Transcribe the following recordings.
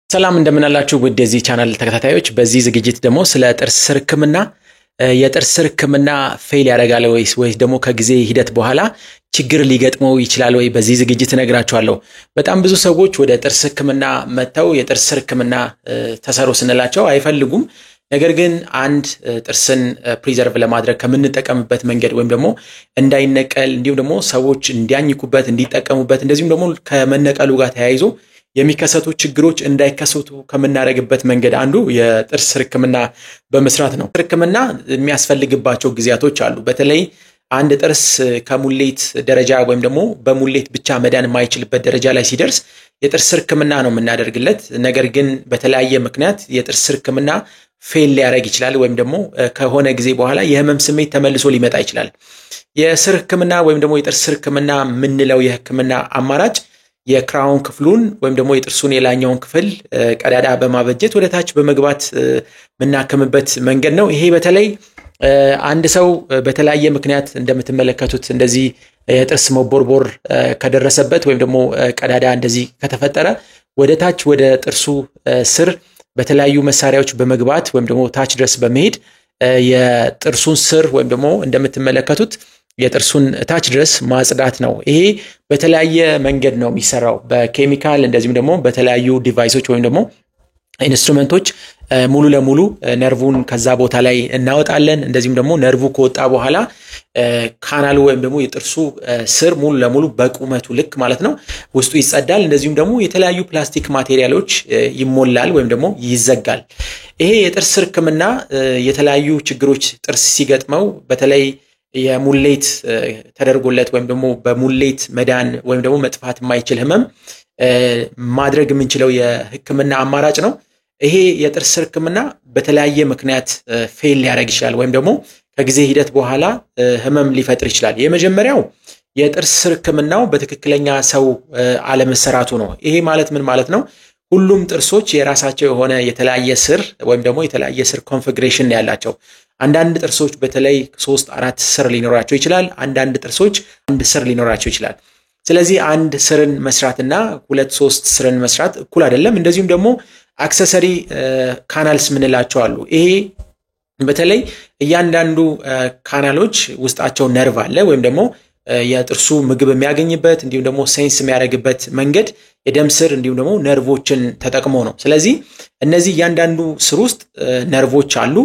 ሰላም እንደምን አላችሁ ውድ የዚህ ቻናል ተከታታዮች በዚህ ዝግጅት ደግሞ ስለ ጥርስ ሕክምና የጥርስ ሕክምና ፌል ያደርጋል ወይስ ደግሞ ከጊዜ ሂደት በኋላ ችግር ሊገጥመው ይችላል ወይ በዚህ ዝግጅት እነግራችኋለሁ። በጣም ብዙ ሰዎች ወደ ጥርስ ሕክምና መጥተው የጥርስ ሕክምና ተሰሩ ስንላቸው አይፈልጉም። ነገር ግን አንድ ጥርስን ፕሪዘርቭ ለማድረግ ከምንጠቀምበት መንገድ ወይም ደግሞ እንዳይነቀል እንዲሁም ደግሞ ሰዎች እንዲያኝኩበት እንዲጠቀሙበት እንደዚሁም ደግሞ ከመነቀሉ ጋር ተያይዞ የሚከሰቱ ችግሮች እንዳይከሰቱ ከምናደርግበት መንገድ አንዱ የጥርስ ሕክምና በመስራት ነው። ሕክምና የሚያስፈልግባቸው ጊዜያቶች አሉ። በተለይ አንድ ጥርስ ከሙሌት ደረጃ ወይም ደግሞ በሙሌት ብቻ መዳን የማይችልበት ደረጃ ላይ ሲደርስ የጥርስ ሕክምና ነው የምናደርግለት። ነገር ግን በተለያየ ምክንያት የጥርስ ሕክምና ፌል ሊያደርግ ይችላል ወይም ደግሞ ከሆነ ጊዜ በኋላ የህመም ስሜት ተመልሶ ሊመጣ ይችላል። የስር ሕክምና ወይም ደግሞ የጥርስ ሕክምና የምንለው የሕክምና አማራጭ የክራውን ክፍሉን ወይም ደግሞ የጥርሱን የላኛውን ክፍል ቀዳዳ በማበጀት ወደ ታች በመግባት ምናከምበት መንገድ ነው። ይሄ በተለይ አንድ ሰው በተለያየ ምክንያት እንደምትመለከቱት እንደዚህ የጥርስ መቦርቦር ከደረሰበት ወይም ደግሞ ቀዳዳ እንደዚህ ከተፈጠረ ወደ ታች ወደ ጥርሱ ስር በተለያዩ መሳሪያዎች በመግባት ወይም ደግሞ ታች ድረስ በመሄድ የጥርሱን ስር ወይም ደግሞ እንደምትመለከቱት የጥርሱን ታች ድረስ ማጽዳት ነው። ይሄ በተለያየ መንገድ ነው የሚሰራው፣ በኬሚካል እንደዚሁም ደግሞ በተለያዩ ዲቫይሶች ወይም ደግሞ ኢንስትሩመንቶች ሙሉ ለሙሉ ነርቡን ከዛ ቦታ ላይ እናወጣለን። እንደዚሁም ደግሞ ነርቡ ከወጣ በኋላ ካናሉ ወይም ደግሞ የጥርሱ ስር ሙሉ ለሙሉ በቁመቱ ልክ ማለት ነው ውስጡ ይጸዳል። እንደዚሁም ደግሞ የተለያዩ ፕላስቲክ ማቴሪያሎች ይሞላል ወይም ደግሞ ይዘጋል። ይሄ የጥርስ ሕክምና የተለያዩ ችግሮች ጥርስ ሲገጥመው በተለይ የሙሌት ተደርጎለት ወይም ደግሞ በሙሌት መዳን ወይም ደግሞ መጥፋት የማይችል ህመም ማድረግ የምንችለው የሕክምና አማራጭ ነው። ይሄ የጥርስ ሕክምና በተለያየ ምክንያት ፌል ሊያደርግ ይችላል ወይም ደግሞ ከጊዜ ሂደት በኋላ ህመም ሊፈጥር ይችላል። የመጀመሪያው የጥርስ ሕክምናው በትክክለኛ ሰው አለመሰራቱ ነው። ይሄ ማለት ምን ማለት ነው? ሁሉም ጥርሶች የራሳቸው የሆነ የተለያየ ስር ወይም ደግሞ የተለያየ ስር ኮንፊግሬሽን ያላቸው። አንዳንድ ጥርሶች በተለይ 3-4 ስር ሊኖራቸው ይችላል። አንዳንድ ጥርሶች አንድ ስር ሊኖራቸው ይችላል። ስለዚህ አንድ ስርን መስራትና 2-3 ስርን መስራት እኩል አይደለም። እንደዚሁም ደግሞ አክሰሰሪ ካናልስ ምንላቸው አሉ። ይሄ በተለይ እያንዳንዱ ካናሎች ውስጣቸው ነርቭ አለ ወይም ደግሞ የጥርሱ ምግብ የሚያገኝበት እንዲሁም ደግሞ ሴንስ የሚያደርግበት መንገድ የደም ስር እንዲሁም ደግሞ ነርቮችን ተጠቅሞ ነው። ስለዚህ እነዚህ እያንዳንዱ ስር ውስጥ ነርቮች አሉ።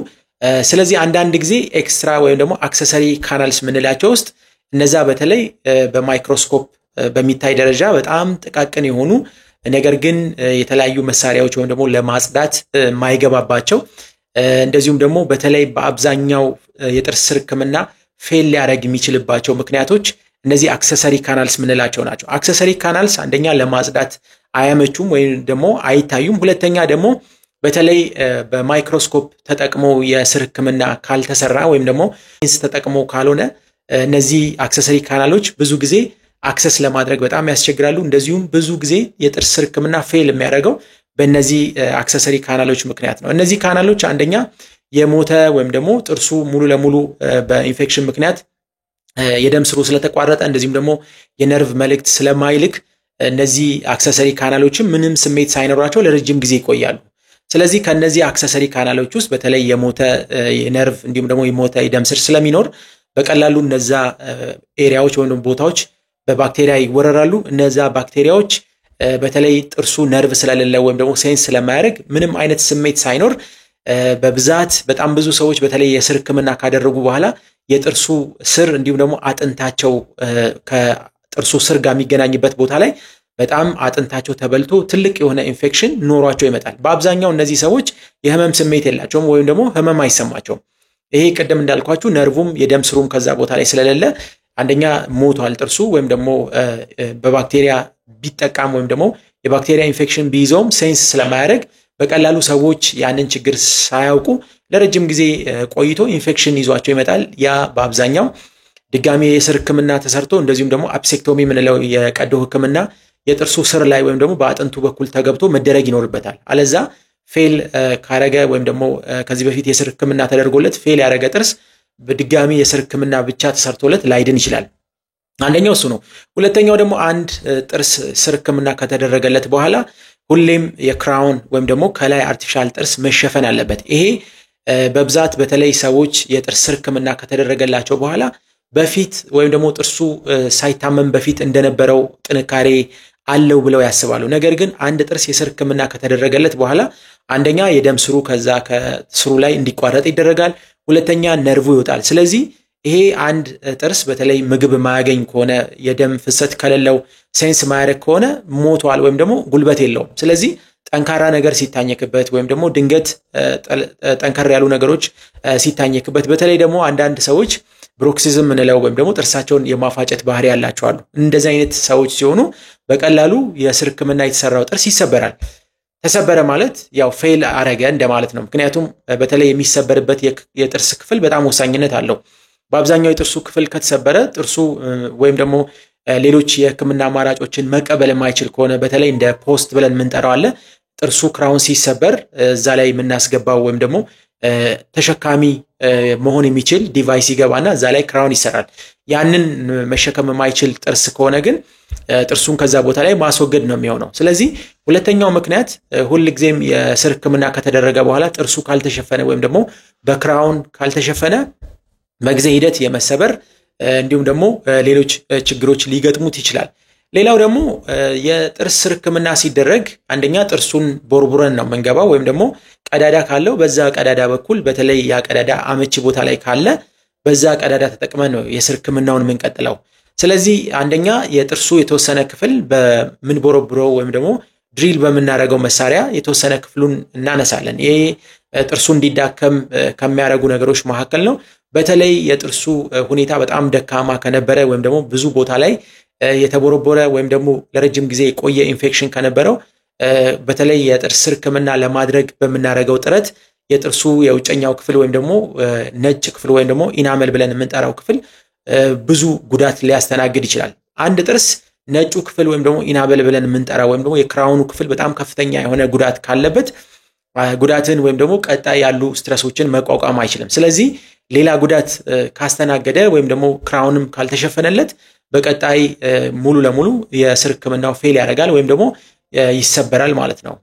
ስለዚህ አንዳንድ ጊዜ ኤክስትራ ወይም ደግሞ አክሰሰሪ ካናልስ ምንላቸው ውስጥ እነዛ በተለይ በማይክሮስኮፕ በሚታይ ደረጃ በጣም ጥቃቅን የሆኑ ነገር ግን የተለያዩ መሳሪያዎች ወይም ደግሞ ለማጽዳት ማይገባባቸው እንደዚሁም ደግሞ በተለይ በአብዛኛው የጥርስ ሕክምና ፌል ሊያደርግ የሚችልባቸው ምክንያቶች እነዚህ አክሰሰሪ ካናልስ ምንላቸው ናቸው። አክሰሰሪ ካናልስ አንደኛ ለማጽዳት አያመቹም ወይም ደግሞ አይታዩም። ሁለተኛ ደግሞ በተለይ በማይክሮስኮፕ ተጠቅሞ የስር ሕክምና ካልተሰራ ወይም ደግሞ ሌንስ ተጠቅሞ ካልሆነ እነዚህ አክሰሰሪ ካናሎች ብዙ ጊዜ አክሰስ ለማድረግ በጣም ያስቸግራሉ። እንደዚሁም ብዙ ጊዜ የጥርስ ሕክምና ፌል የሚያደርገው በእነዚህ አክሰሰሪ ካናሎች ምክንያት ነው። እነዚህ ካናሎች አንደኛ የሞተ ወይም ደግሞ ጥርሱ ሙሉ ለሙሉ በኢንፌክሽን ምክንያት የደም ስሩ ስለተቋረጠ እንደዚሁም ደግሞ የነርቭ መልእክት ስለማይልክ እነዚህ አክሰሰሪ ካናሎችም ምንም ስሜት ሳይኖራቸው ለረጅም ጊዜ ይቆያሉ። ስለዚህ ከነዚህ አክሰሰሪ ካናሎች ውስጥ በተለይ የሞተ የነርቭ እንዲሁም ደግሞ የሞተ የደም ስር ስለሚኖር በቀላሉ እነዛ ኤሪያዎች ወይም ቦታዎች በባክቴሪያ ይወረራሉ። እነዛ ባክቴሪያዎች በተለይ ጥርሱ ነርቭ ስለሌለ ወይም ደግሞ ሴንስ ስለማያደርግ ምንም አይነት ስሜት ሳይኖር በብዛት በጣም ብዙ ሰዎች በተለይ የስር ሕክምና ካደረጉ በኋላ የጥርሱ ስር እንዲሁም ደግሞ አጥንታቸው ከጥርሱ ስር ጋር የሚገናኝበት ቦታ ላይ በጣም አጥንታቸው ተበልቶ ትልቅ የሆነ ኢንፌክሽን ኖሯቸው ይመጣል። በአብዛኛው እነዚህ ሰዎች የህመም ስሜት የላቸውም ወይም ደግሞ ህመም አይሰማቸውም። ይሄ ቅድም እንዳልኳችሁ ነርቡም የደም ስሩም ከዛ ቦታ ላይ ስለሌለ አንደኛ ሞቷል ጥርሱ ወይም ደግሞ በባክቴሪያ ቢጠቃም ወይም ደግሞ የባክቴሪያ ኢንፌክሽን ቢይዘውም ሴንስ ስለማያደርግ በቀላሉ ሰዎች ያንን ችግር ሳያውቁ ለረጅም ጊዜ ቆይቶ ኢንፌክሽን ይዟቸው ይመጣል። ያ በአብዛኛው ድጋሚ የስር ሕክምና ተሰርቶ እንደዚሁም ደግሞ አፕሴክቶሚ ምንለው የቀዶ ሕክምና የጥርሱ ስር ላይ ወይም ደግሞ በአጥንቱ በኩል ተገብቶ መደረግ ይኖርበታል። አለዛ ፌል ካረገ ወይም ደግሞ ከዚህ በፊት የስር ሕክምና ተደርጎለት ፌል ያረገ ጥርስ በድጋሚ የስር ሕክምና ብቻ ተሰርቶለት ላይድን ይችላል። አንደኛው እሱ ነው። ሁለተኛው ደግሞ አንድ ጥርስ ስር ሕክምና ከተደረገለት በኋላ ሁሌም የክራውን ወይም ደግሞ ከላይ አርቲፊሻል ጥርስ መሸፈን አለበት። ይሄ በብዛት በተለይ ሰዎች የጥርስ ሕክምና ከተደረገላቸው በኋላ በፊት ወይም ደግሞ ጥርሱ ሳይታመም በፊት እንደነበረው ጥንካሬ አለው ብለው ያስባሉ። ነገር ግን አንድ ጥርስ የስር ሕክምና ከተደረገለት በኋላ አንደኛ የደም ስሩ ከዛ ከስሩ ላይ እንዲቋረጥ ይደረጋል። ሁለተኛ ነርቭ ይወጣል። ስለዚህ ይሄ አንድ ጥርስ በተለይ ምግብ ማያገኝ ከሆነ የደም ፍሰት ከሌለው ሴንስ ማያደርግ ከሆነ ሞቷል ወይም ደግሞ ጉልበት የለውም። ስለዚህ ጠንካራ ነገር ሲታኘክበት ወይም ደግሞ ድንገት ጠንካራ ያሉ ነገሮች ሲታኘክበት በተለይ ደግሞ አንዳንድ ሰዎች ብሮክሲዝም ምንለው ወይም ደግሞ ጥርሳቸውን የማፋጨት ባህሪ ያላቸው አሉ። እንደዚህ አይነት ሰዎች ሲሆኑ በቀላሉ የስር ሕክምና የተሰራው ጥርስ ይሰበራል። ተሰበረ ማለት ያው ፌል አረገ እንደማለት ነው። ምክንያቱም በተለይ የሚሰበርበት የጥርስ ክፍል በጣም ወሳኝነት አለው። በአብዛኛው የጥርሱ ክፍል ከተሰበረ ጥርሱ ወይም ደግሞ ሌሎች የሕክምና አማራጮችን መቀበል የማይችል ከሆነ በተለይ እንደ ፖስት ብለን የምንጠራው አለ። ጥርሱ ክራውን ሲሰበር እዛ ላይ የምናስገባው ወይም ደግሞ ተሸካሚ መሆን የሚችል ዲቫይስ ይገባና እዛ ላይ ክራውን ይሰራል። ያንን መሸከም የማይችል ጥርስ ከሆነ ግን ጥርሱን ከዛ ቦታ ላይ ማስወገድ ነው የሚሆነው። ስለዚህ ሁለተኛው ምክንያት ሁልጊዜም የስር ሕክምና ከተደረገ በኋላ ጥርሱ ካልተሸፈነ ወይም ደግሞ በክራውን ካልተሸፈነ በጊዜ ሂደት የመሰበር እንዲሁም ደግሞ ሌሎች ችግሮች ሊገጥሙት ይችላል። ሌላው ደግሞ የጥርስ ሕክምና ሲደረግ አንደኛ ጥርሱን ቦርቡረን ነው የምንገባው ወይም ደግሞ ቀዳዳ ካለው በዛ ቀዳዳ በኩል በተለይ ያ ቀዳዳ አመቺ ቦታ ላይ ካለ በዛ ቀዳዳ ተጠቅመን ነው የስር ሕክምናውን የምንቀጥለው። ስለዚህ አንደኛ የጥርሱ የተወሰነ ክፍል በምንቦረብረው ወይም ደግሞ ድሪል በምናደርገው መሳሪያ የተወሰነ ክፍሉን እናነሳለን። ይሄ ጥርሱ እንዲዳከም ከሚያደርጉ ነገሮች መካከል ነው። በተለይ የጥርሱ ሁኔታ በጣም ደካማ ከነበረ ወይም ደግሞ ብዙ ቦታ ላይ የተቦረቦረ ወይም ደግሞ ለረጅም ጊዜ የቆየ ኢንፌክሽን ከነበረው በተለይ የጥርስ ሕክምና ለማድረግ በምናደርገው ጥረት የጥርሱ የውጨኛው ክፍል ወይም ደግሞ ነጭ ክፍል ወይም ደግሞ ኢናመል ብለን የምንጠራው ክፍል ብዙ ጉዳት ሊያስተናግድ ይችላል። አንድ ጥርስ ነጩ ክፍል ወይም ደግሞ ኢናመል ብለን የምንጠራው ወይም ደግሞ የክራውኑ ክፍል በጣም ከፍተኛ የሆነ ጉዳት ካለበት ጉዳትን ወይም ደግሞ ቀጣይ ያሉ ስትረሶችን መቋቋም አይችልም። ስለዚህ ሌላ ጉዳት ካስተናገደ ወይም ደግሞ ክራውንም ካልተሸፈነለት በቀጣይ ሙሉ ለሙሉ የስር ሕክምናው ፌል ያደርጋል ወይም ደግሞ ይሰበራል ማለት ነው።